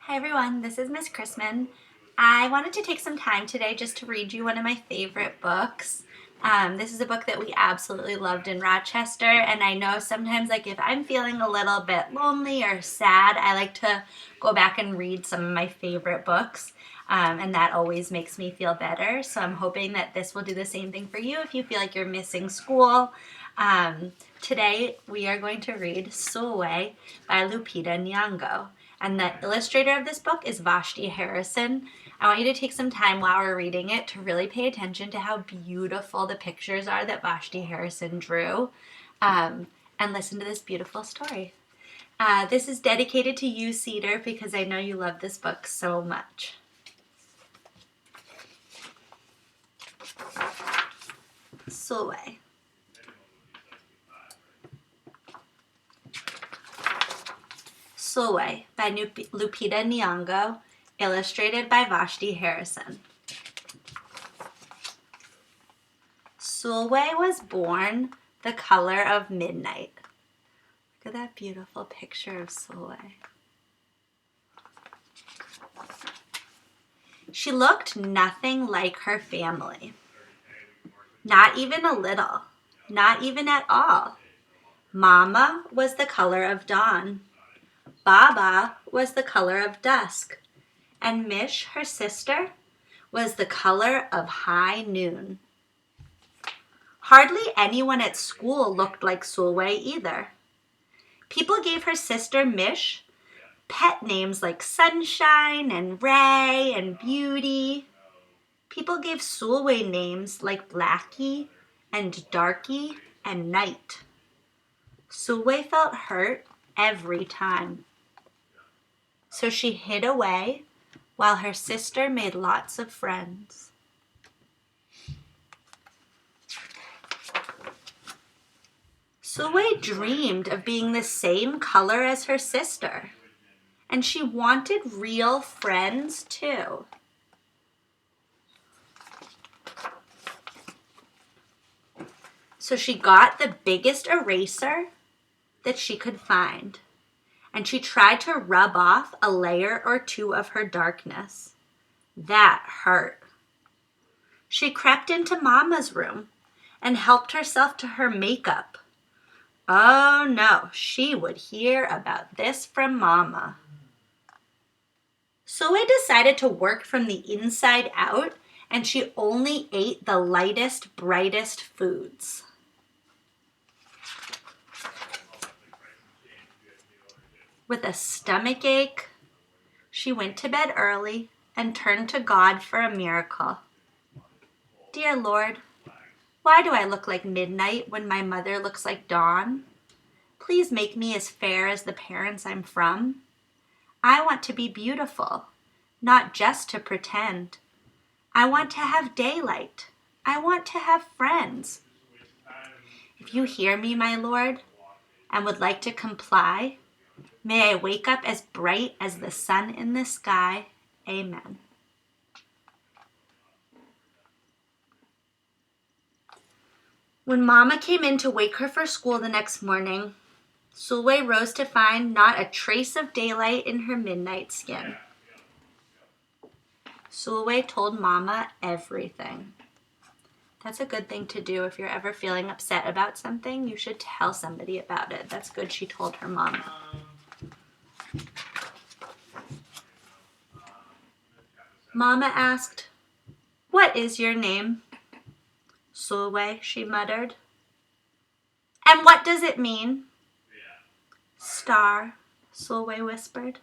Hi everyone, this is Miss Christman. I wanted to take some time today just to read you one of my favorite books. This is a book that we absolutely loved in Rochester, and I know sometimes if I'm feeling a little bit lonely or sad, I like to go back and read some of my favorite books, and that always makes me feel better. So I'm hoping that this will do the same thing for you if you feel like you're missing school. Today we are going to read Sulwe by Lupita Nyong'o. And the illustrator of this book is Vashti Harrison. I want you to take some time while we're reading it to really pay attention to how beautiful the pictures are that Vashti Harrison drew, and listen to this beautiful story. This is dedicated to you, Cedar, because I know you love this book so much. Sulwe. Sulwe by Lupita Nyong'o, illustrated by Vashti Harrison. Sulwe was born the color of midnight. Look at that beautiful picture of Sulwe. She looked nothing like her family. Not even a little. Not even at all. Mama was the color of dawn. Baba was the color of dusk, and Mish, her sister, was the color of high noon. Hardly anyone at school looked like Sulwe either. People gave her sister Mish pet names like Sunshine and Ray and Beauty. People gave Sulwe names like Blackie and Darky and Night. Sulwe felt hurt every time. So she hid away while her sister made lots of friends. Sulwe dreamed of being the same color as her sister, and she wanted real friends too. So she got the biggest eraser that she could find, and she tried to rub off a layer or two of her darkness. That hurt. She crept into Mama's room and helped herself to her makeup. Oh no, she would hear about this from Mama. Sulwe decided to work from the inside out, and she only ate the lightest, brightest foods. With a stomach ache, she went to bed early and turned to God for a miracle. Dear Lord, why do I look like midnight when my mother looks like dawn? Please make me as fair as the parents I'm from. I want to be beautiful, not just to pretend. I want to have daylight. I want to have friends. If you hear me, my Lord, and would like to comply, may I wake up as bright as the sun in the sky. Amen. When Mama came in to wake her for school the next morning, Sulwe rose to find not a trace of daylight in her midnight skin. Sulwe told Mama everything. That's a good thing to do if you're ever feeling upset about something. You should tell somebody about it. That's good she told her Mama. Mama asked, "What is your name?" "Sulwe," she muttered. "And what does it mean?" "Star," Sulwe whispered.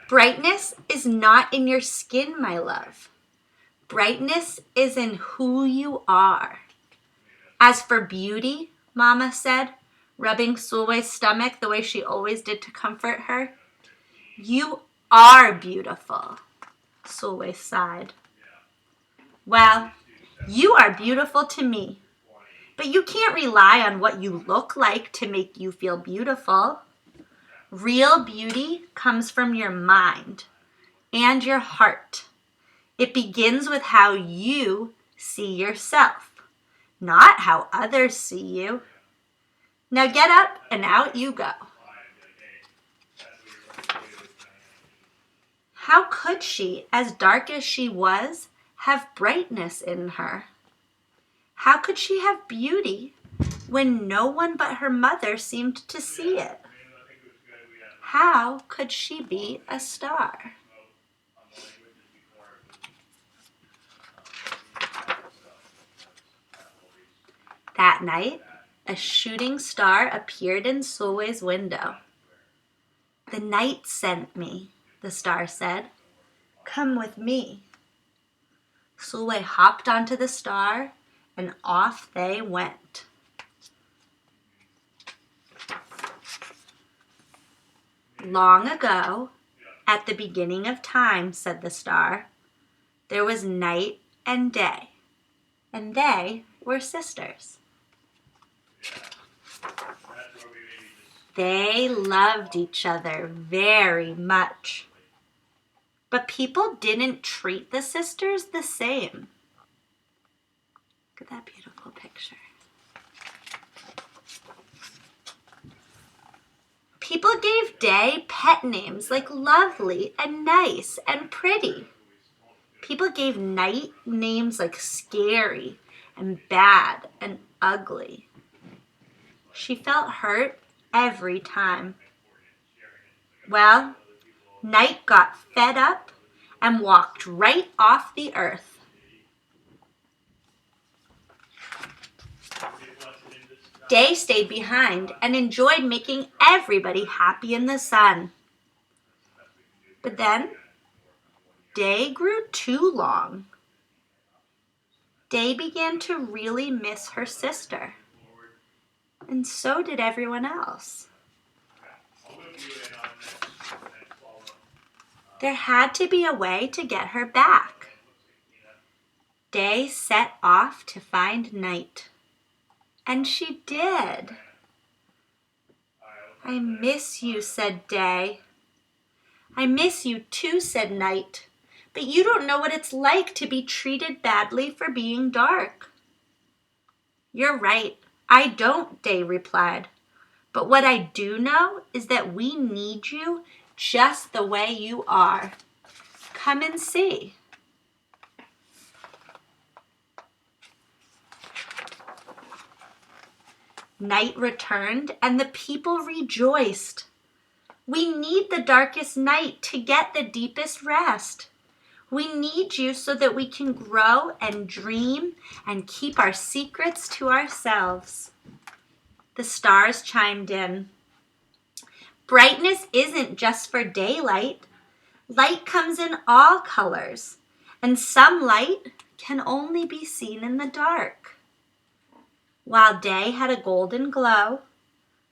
Brightness is not in your skin, my love. Brightness is in who you are. As for beauty, Mama said, rubbing Sulwe's stomach the way she always did to comfort her, you are beautiful. Sulwe sighed. Well, you are beautiful to me, but you can't rely on what you look like to make you feel beautiful. Real beauty comes from your mind and your heart. It begins with how you see yourself, not how others see you. Now get up and out you go. How could she, as dark as she was, have brightness in her? How could she have beauty when no one but her mother seemed to see it? How could she be a star? That night, a shooting star appeared in Sulwe's window. The night sent me, the star said. Come with me. Sulwe hopped onto the star, and off they went. Long ago, at the beginning of time, said the star, there was night and day, and they were sisters. They loved each other very much. But people didn't treat the sisters the same. Look at that beautiful picture. People gave Day pet names like lovely and nice and pretty. People gave Night names like scary and bad and ugly. She felt hurt every time. Well, Night got fed up and walked right off the earth. Day stayed behind and enjoyed making everybody happy in the sun. But then, Day grew too long. Day began to really miss her sister, and so did everyone else. There had to be a way to get her back. Day set off to find Night. And she did. I miss you, said Day. I miss you too, said Night. But you don't know what it's like to be treated badly for being dark. You're right, I don't, Day replied. But what I do know is that we need you just the way you are. Come and see. Night returned, and the people rejoiced. We need the darkest night to get the deepest rest. We need you so that we can grow and dream and keep our secrets to ourselves. The stars chimed in. Brightness isn't just for daylight. Light comes in all colors, and some light can only be seen in the dark. While day had a golden glow,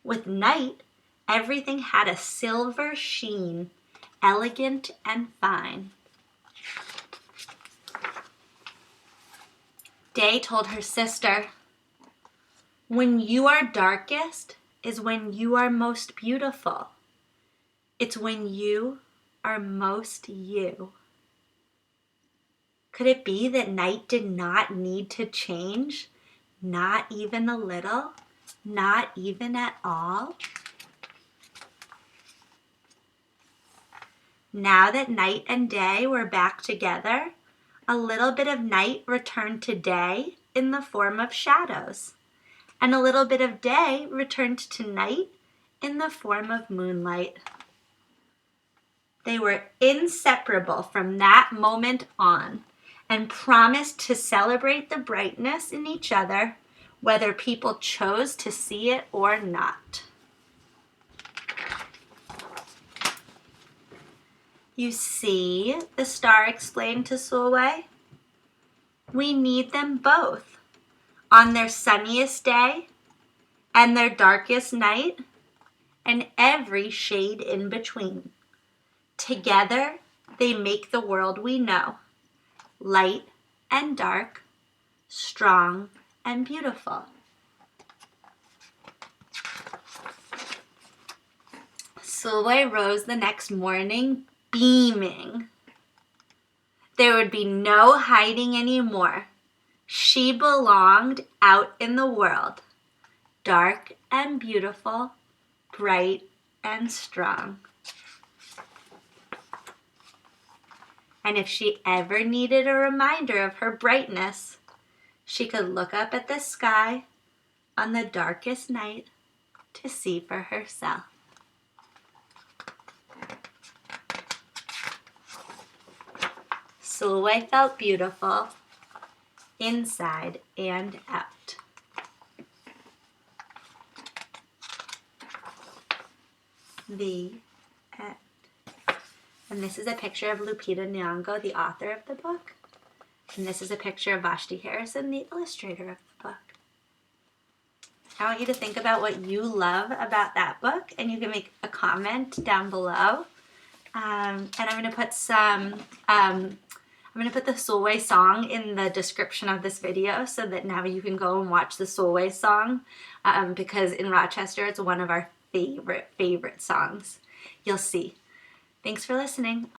with night, everything had a silver sheen, elegant and fine. Day told her sister, when you are darkest is when you are most beautiful. It's when you are most you. Could it be that night did not need to change? Not even a little? Not even at all? Now that night and day were back together, a little bit of night returned to day in the form of shadows, and a little bit of day returned to night in the form of moonlight. They were inseparable from that moment on, and promised to celebrate the brightness in each other, whether people chose to see it or not. You see, the star explained to Sulwe, we need them both on their sunniest day and their darkest night and every shade in between. Together, they make the world we know, light and dark, strong and beautiful. Sulwe rose the next morning beaming. There would be no hiding anymore. She belonged out in the world, dark and beautiful, bright and strong. And if she ever needed a reminder of her brightness, she could look up at the sky on the darkest night to see for herself. Sulwe felt beautiful inside and out. The end. And this is a picture of Lupita Nyong'o, the author of the book. And this is a picture of Vashti Harrison, the illustrator of the book. I want you to think about what you love about that book, and you can make a comment down below. And I'm going to put the Sulwe song in the description of this video so that now you can go and watch the Sulwe song because in Rochester it's one of our favorite songs. You'll see. Thanks for listening.